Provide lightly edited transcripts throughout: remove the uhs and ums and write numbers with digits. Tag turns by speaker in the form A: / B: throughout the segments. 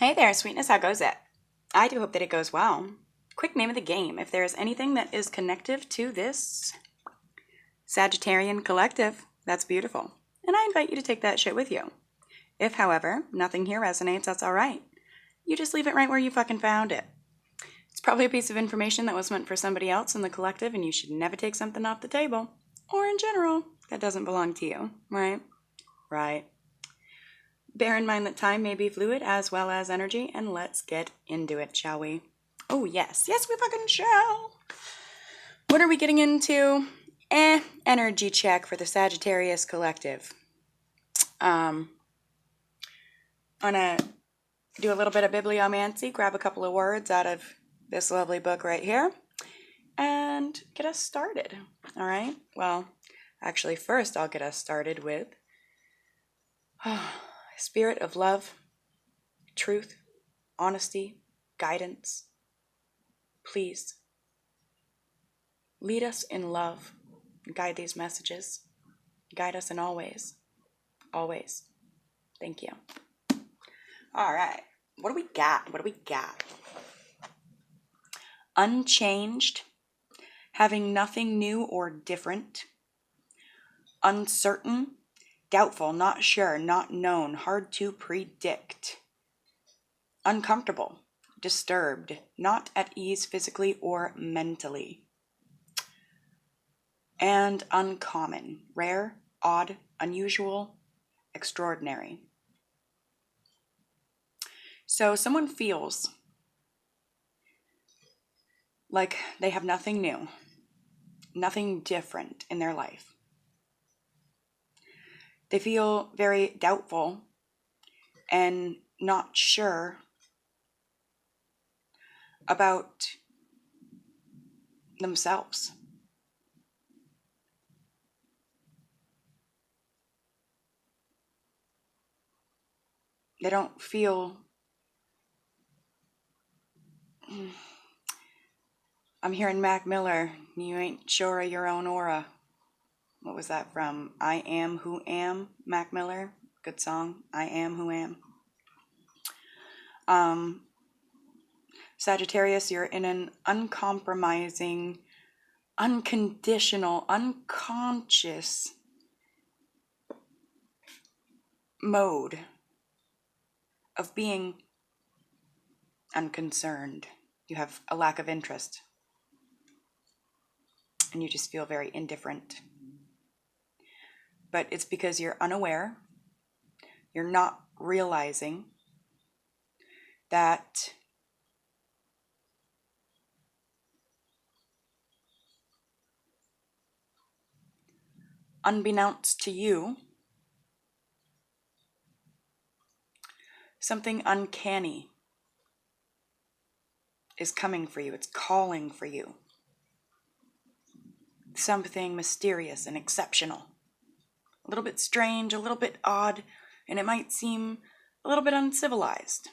A: Hey there, sweetness, how goes it? I do hope that it goes well. Quick name of the game. If there is anything that is connective to this Sagittarian collective, that's beautiful. And I invite you to take that shit with you. If, however, nothing here resonates, that's all right. You just leave it right where you fucking found it. It's probably a piece of information that was meant for somebody else in the collective, and you should never take something off the table. Or in general, that doesn't belong to you, right? Right. Bear in mind that time may be fluid as well as energy, and let's get into it, shall we? Oh, yes. Yes, we fucking shall. What are we getting into? Energy check for the Sagittarius collective. I'm gonna do a little bit of bibliomancy, grab a couple of words out of this lovely book right here, and get us started. All right? Well, actually, first I'll get us started with spirit of love, truth, honesty, guidance. Please lead us in love. Guide these messages. Guide us in all ways. Always. Thank you. All right. What do we got? What do we got? Unchanged. Having nothing new or different. Uncertain. Doubtful. Not sure. Not known. Hard to predict. Uncomfortable. Disturbed. Not at ease physically or mentally. And uncommon. Rare. Odd. Unusual. Extraordinary. So someone feels like they have nothing new, nothing different in their life. They feel very doubtful and not sure about themselves. They don't feel I'm hearing Mac Miller, you ain't sure of your own aura. What was that from? I Am Who Am, Mac Miller. Good song. I Am Who Am. Sagittarius, you're in an uncompromising, unconditional, unconscious mode of being unconcerned. You have a lack of interest. And you just feel very indifferent. But it's because you're unaware. You're not realizing that unbeknownst to you, something uncanny is coming for you. It's calling for you. Something mysterious and exceptional. A little bit strange, a little bit odd, and it might seem a little bit uncivilized.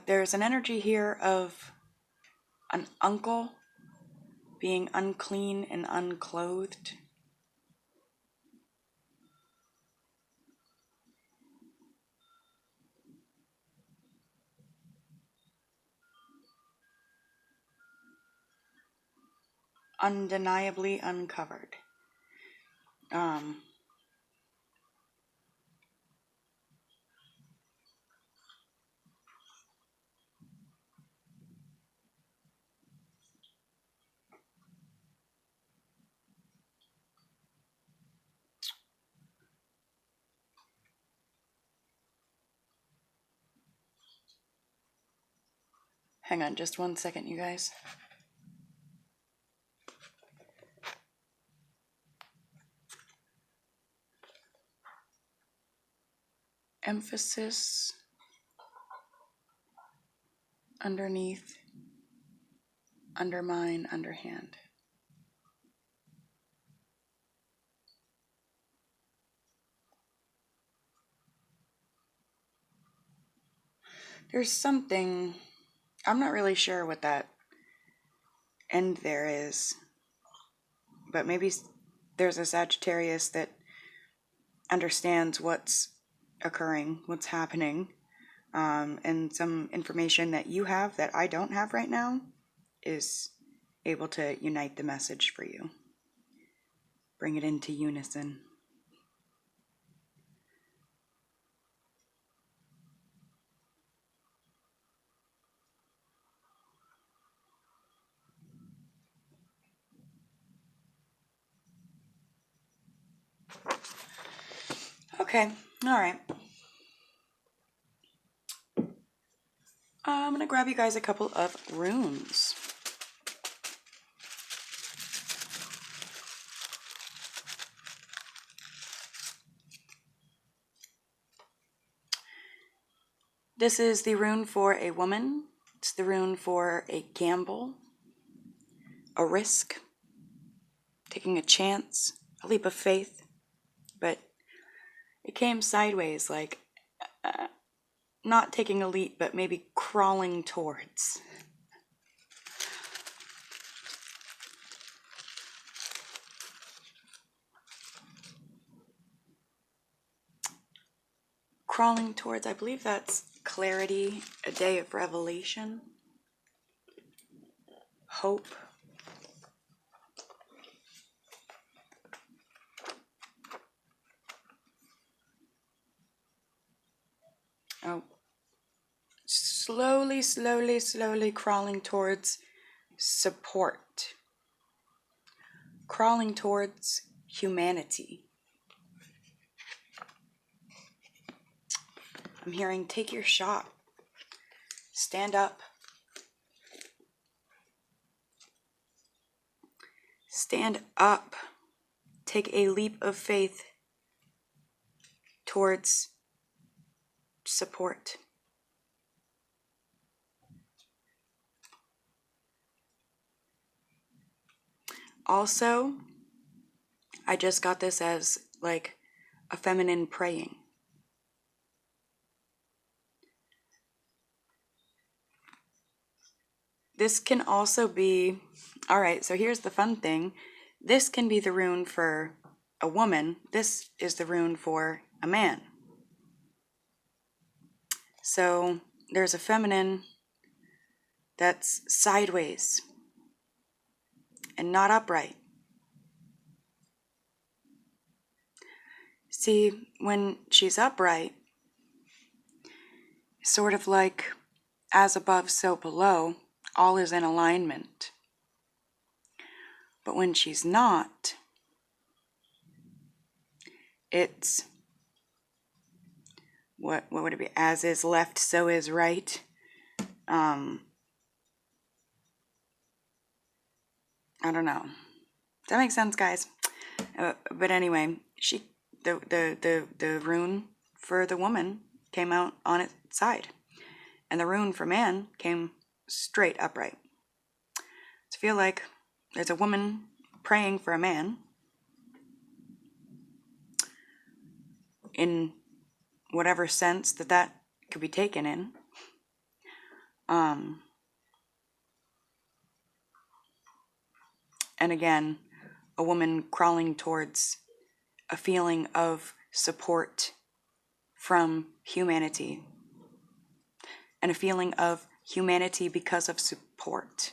A: There's an energy here of an uncle being unclean and unclothed. Undeniably uncovered. Hang on just 1 second, you guys. Emphasis underneath, undermine, underhand. There's something, I'm not really sure what that end there is, but maybe there's a Sagittarius that understands what's occurring, what's happening, and some information that you have that I don't have right now is able to unite the message for you. Bring it into unison. Okay, all right. I'm going to grab you guys a couple of runes. This is the rune for a woman. It's the rune for a gamble, a risk, taking a chance, a leap of faith. But it came sideways, like not taking a leap, but maybe crawling towards. Crawling towards, I believe that's clarity, a day of revelation, hope. Oh, slowly, slowly, slowly crawling towards support, crawling towards humanity. I'm hearing take your shot, stand up, stand up, take a leap of faith towards support. Also, I just got this as like a feminine praying. This can also be, all right, so here's the fun thing. This can be the rune for a woman. This is the rune for a man. So there's a feminine that's sideways and not upright. See, when she's upright, sort of like as above, so below, all is in alignment. But when she's not, it's, what would it be? As is left, so is right. I don't know. Does that make sense, guys? But anyway, the rune for the woman came out on its side, and the rune for man came straight upright. So I feel like there's a woman praying for a man in whatever sense that could be taken in. And again, a woman crawling towards a feeling of support from humanity, and a feeling of humanity because of support.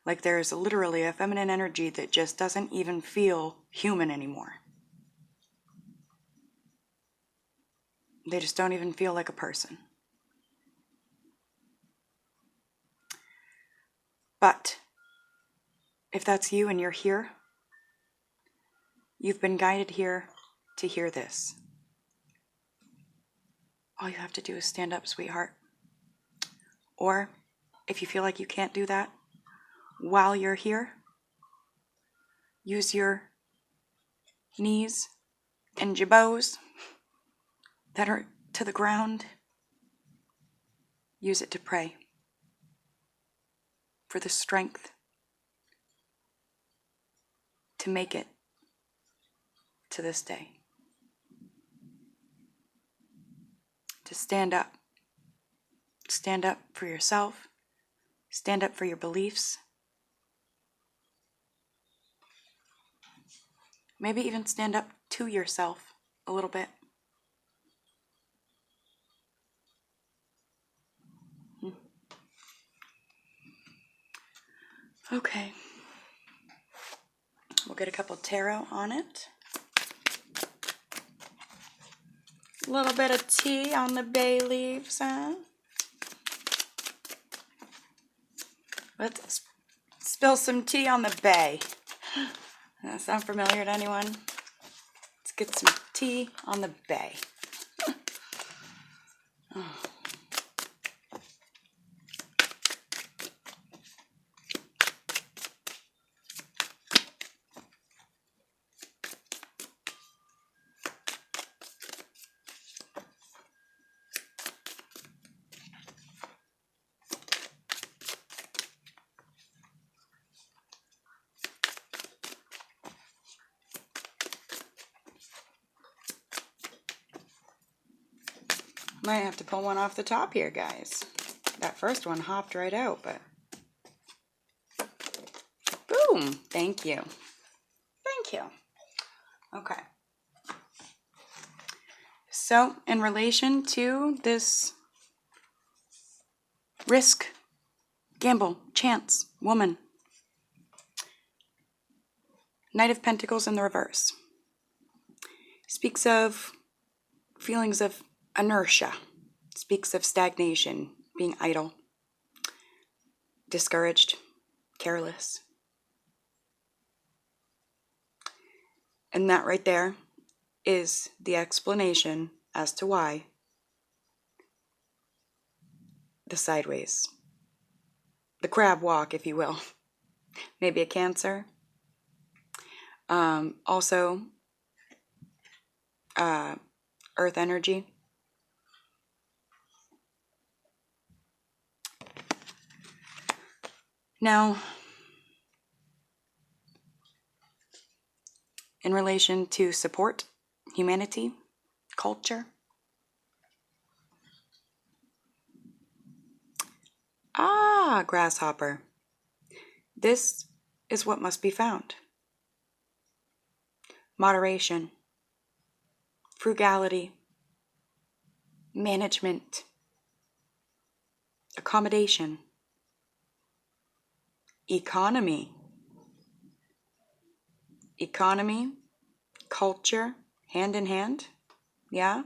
A: Like there's literally a feminine energy that just doesn't even feel human anymore. They just don't even feel like a person. But if that's you and you're here, you've been guided here to hear this. All you have to do is stand up, sweetheart. Or if you feel like you can't do that, while you're here, use your knees and your bows that are to the ground. Use it to pray for the strength to make it to this day. To stand up. Stand up for yourself. Stand up for your beliefs. Maybe even stand up to yourself a little bit. Okay. We'll get a couple tarot on it. A little bit of tea on the bay leaves, huh? Let's spill some tea on the bay. Does that sound familiar to anyone? Let's get some tea on the bay. Oh. Might have to pull one off the top here, guys. That first one hopped right out, but... Boom! Thank you. Thank you. Okay. So, in relation to this risk, gamble, chance, woman, Knight of Pentacles in the reverse, speaks of feelings of inertia, speaks of stagnation, being idle, discouraged, careless. And that right there is the explanation as to why the sideways, the crab walk, if you will. Maybe a Cancer. Also, earth energy. Now, in relation to support, humanity, culture. Ah, grasshopper. This is what must be found. Moderation, frugality, management, accommodation, economy, culture, hand in hand. Yeah?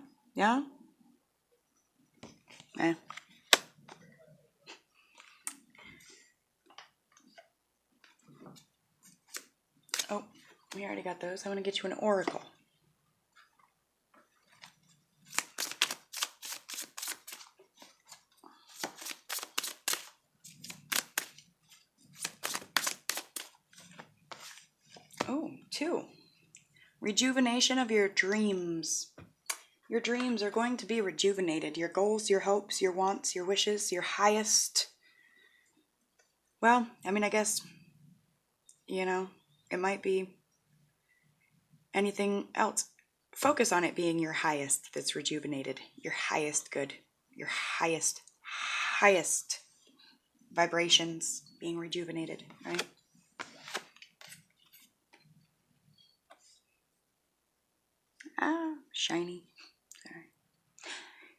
A: Oh, we already got those. I want to get you an oracle. Oh, 2. Rejuvenation of your dreams. Your dreams are going to be rejuvenated. Your goals, your hopes, your wants, your wishes, your highest. Well, I mean, I guess, it might be anything else. Focus on it being your highest that's rejuvenated. Your highest good. Your highest vibrations being rejuvenated, right? Ah, shiny. Sorry.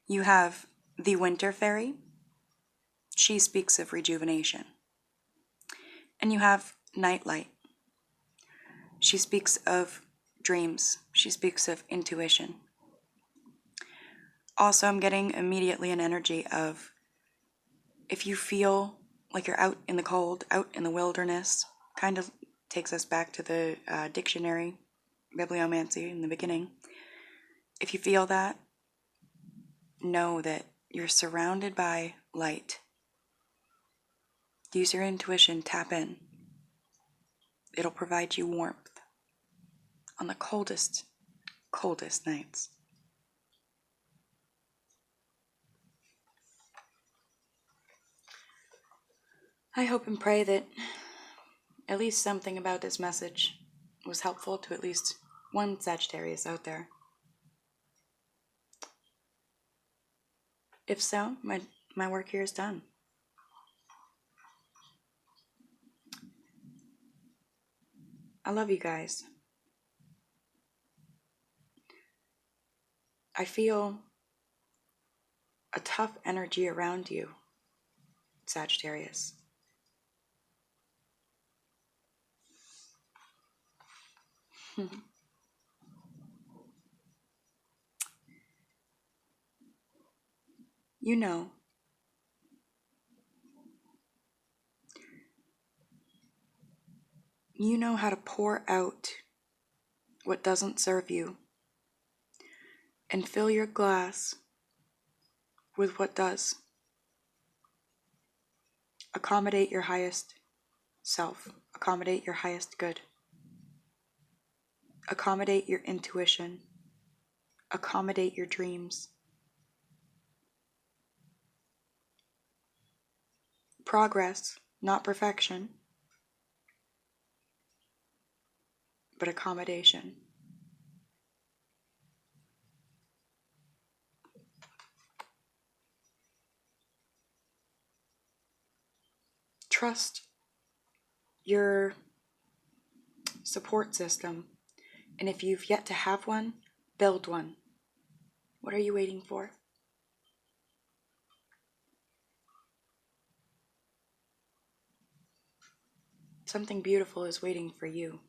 A: You have the Winter Fairy. She speaks of rejuvenation. And you have Nightlight. She speaks of dreams. She speaks of intuition. Also, I'm getting immediately an energy of if you feel like you're out in the cold, out in the wilderness, kind of takes us back to the dictionary, bibliomancy in the beginning. If you feel that, know that you're surrounded by light. Use your intuition, tap in. It'll provide you warmth on the coldest nights. I hope and pray that at least something about this message was helpful to at least one Sagittarius out there. If so, my work here is done. I love you guys. I feel a tough energy around you, Sagittarius. You know, how to pour out what doesn't serve you and fill your glass with what does. Accommodate your highest self. Accommodate your highest good. Accommodate your intuition. Accommodate your dreams. Progress, not perfection, but accommodation. Trust your support system, and if you've yet to have one, build one. What are you waiting for? Something beautiful is waiting for you.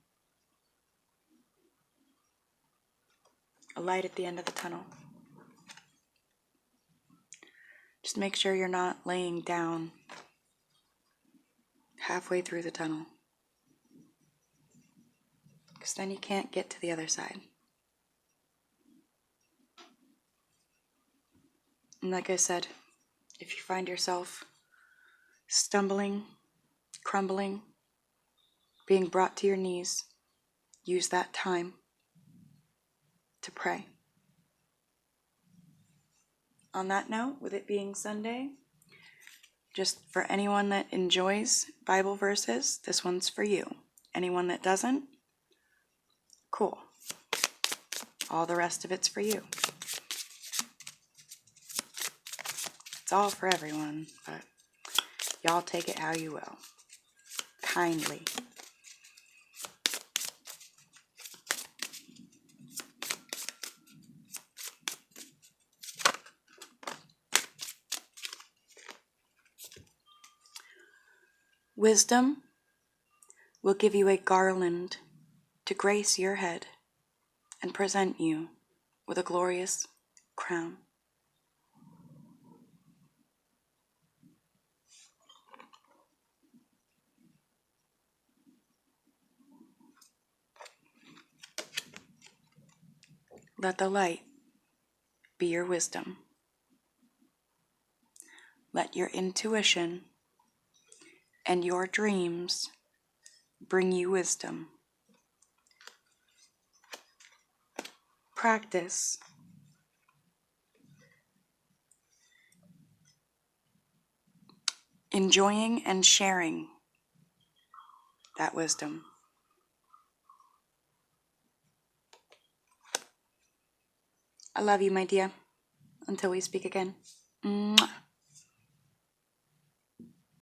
A: A light at the end of the tunnel. Just make sure you're not laying down halfway through the tunnel, because then you can't get to the other side. And like I said, if you find yourself stumbling, crumbling, being brought to your knees, use that time to pray. On that note, with it being Sunday, just for anyone that enjoys Bible verses, this one's for you. Anyone that doesn't, cool. All the rest of it's for you. It's all for everyone, but y'all take it how you will. Kindly. Wisdom will give you a garland to grace your head and present you with a glorious crown. Let the light be your wisdom. Let your intuition and your dreams bring you wisdom. Practice enjoying and sharing that wisdom. I love you, my dear. Until we speak again. Mwah.